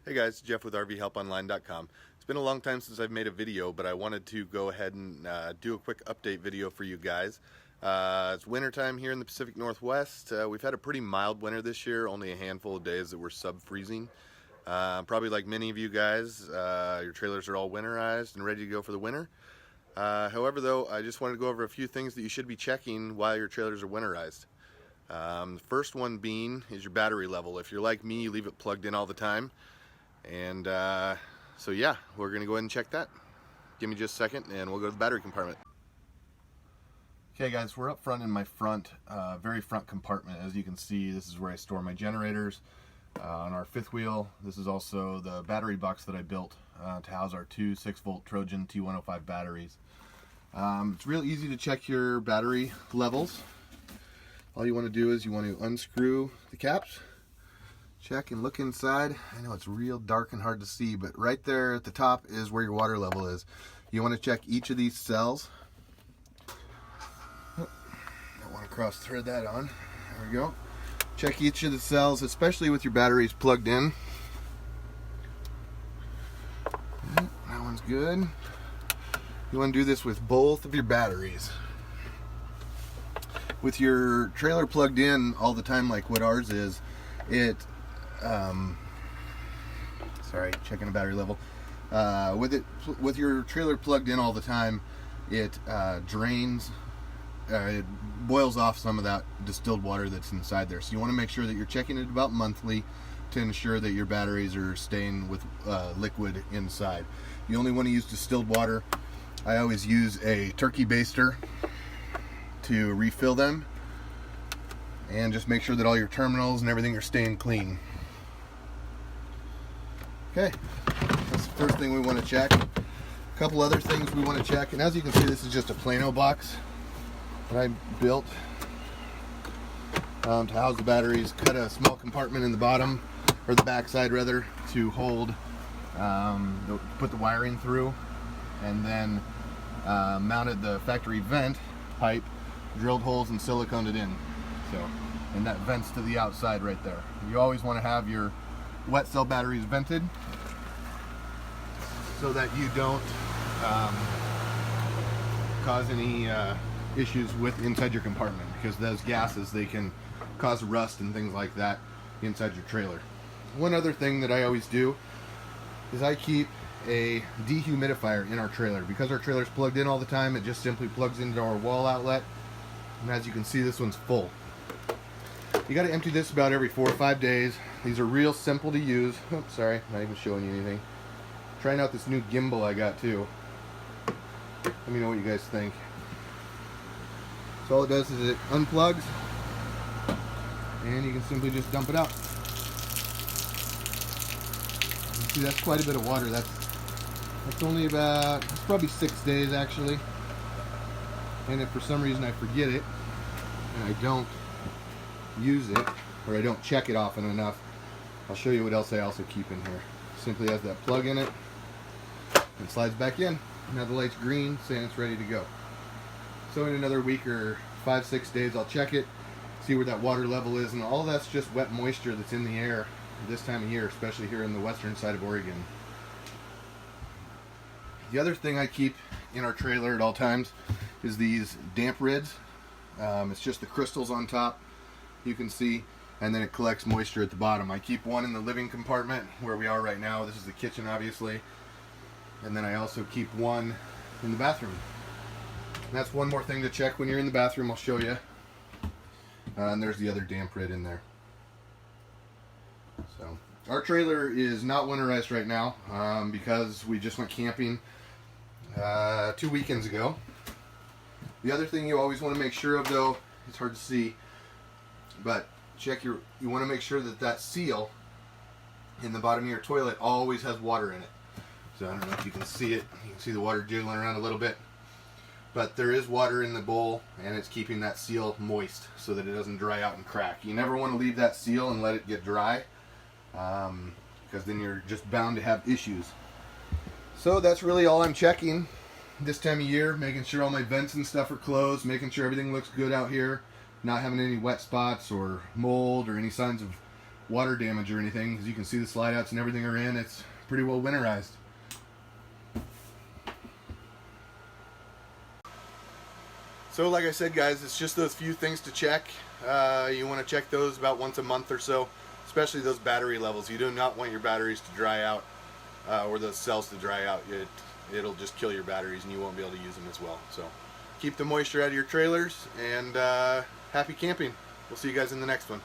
Hey guys, Jeff with RVHelpOnline.com. It's been a long time since I've made a video, but I wanted to go ahead and do a quick update video for you guys. It's wintertime here in the Pacific Northwest. We've had a pretty mild winter this year, only a handful of days that were sub-freezing. Probably like many of you guys, your trailers are all winterized and ready to go for the winter. However though, I just wanted to go over a few things that you should be checking while your trailers are winterized. The first one being is your battery level. If you're like me, you leave it plugged in all the time. And so yeah, we're going to go ahead and check that. Give me just a second and we'll go to the battery compartment. Okay guys, we're up front in my very front compartment. As you can see, this is where I store my generators. On our fifth wheel, this is also the battery box that I built to house our two 6-volt Trojan T105 batteries. It's real easy to check your battery levels. All you want to do is you want to unscrew the caps, check and look inside. I know it's real dark and hard to see, but right there at the top is where your water level is. You want to check each of these cells. Oh, I want to cross thread that on. There we go. Check each of the cells, especially with your batteries plugged in. Okay, that one's good. You want to do this with both of your batteries. With your trailer plugged in all the time like what ours is, checking the battery level. With your trailer plugged in all the time, it drains, it boils off some of that distilled water that's inside there. So you want to make sure that you're checking it about monthly to ensure that your batteries are staying with liquid inside. You only want to use distilled water. I always use a turkey baster to refill them, and just make sure that all your terminals and everything are staying clean. Okay, that's the first thing we want to check. A couple other things we want to check, and as you can see, this is just a Plano box that I built to house the batteries. Cut a small compartment in the bottom, or the back side rather, to hold, put the wiring through, and then mounted the factory vent pipe, drilled holes and siliconed it in. So, and that vents to the outside right there. You always want to have your wet cell batteries vented so that you don't cause any issues with inside your compartment, because those gases, they can cause rust and things like that inside your trailer. One other thing that I always do is I keep a dehumidifier in our trailer. Because our trailer's plugged in all the time, it just simply plugs into our wall outlet, and as you can see, this one's full. You got to empty this about every 4 or 5 days. These are real simple to use. Oops, sorry, not even showing you anything. Trying out this new gimbal I got too. Let me know what you guys think. So all it does is it unplugs, and you can simply just dump it out. You see, that's quite a bit of water. That's only about, it's probably 6 days actually. And if for some reason I forget it and I don't use it, or I don't check it often enough, I'll show you what else I also keep in here. Simply has that plug in it and slides back in. Now the light's green, saying it's ready to go. So in another week or 5-6 days, I'll check it, see where that water level is, and all that's just wet moisture that's in the air this time of year, especially here in the western side of Oregon. The other thing I keep in our trailer at all times is these damp rids. It's just the crystals on top, you can see, and then it collects moisture at the bottom. I keep one in the living compartment where we are right now. This is the kitchen, obviously. And then I also keep one in the bathroom. And that's one more thing to check when you're in the bathroom. I'll show you. And there's the other damp rid in there. So our trailer is not winterized right now because we just went camping 2 weekends ago. The other thing you always want to make sure of, though, it's hard to see, but you want to make sure that that seal in the bottom of your toilet always has water in it. So I don't know if you can see it. You can see the water jiggling around a little bit. But there is water in the bowl, and it's keeping that seal moist so that it doesn't dry out and crack. You never want to leave that seal and let it get dry, because then you're just bound to have issues. So that's really all I'm checking this time of year, making sure all my vents and stuff are closed, making sure everything looks good out here, not having any wet spots or mold or any signs of water damage or anything. As you can see, the slide outs and everything are in. It's pretty well winterized. So like I said, guys, it's just those few things to check. You want to check those about once a month or so, especially those battery levels. You do not want your batteries to dry out, or those cells to dry out. It'll just kill your batteries and you won't be able to use them as well. So keep the moisture out of your trailers, and happy camping. We'll see you guys in the next one.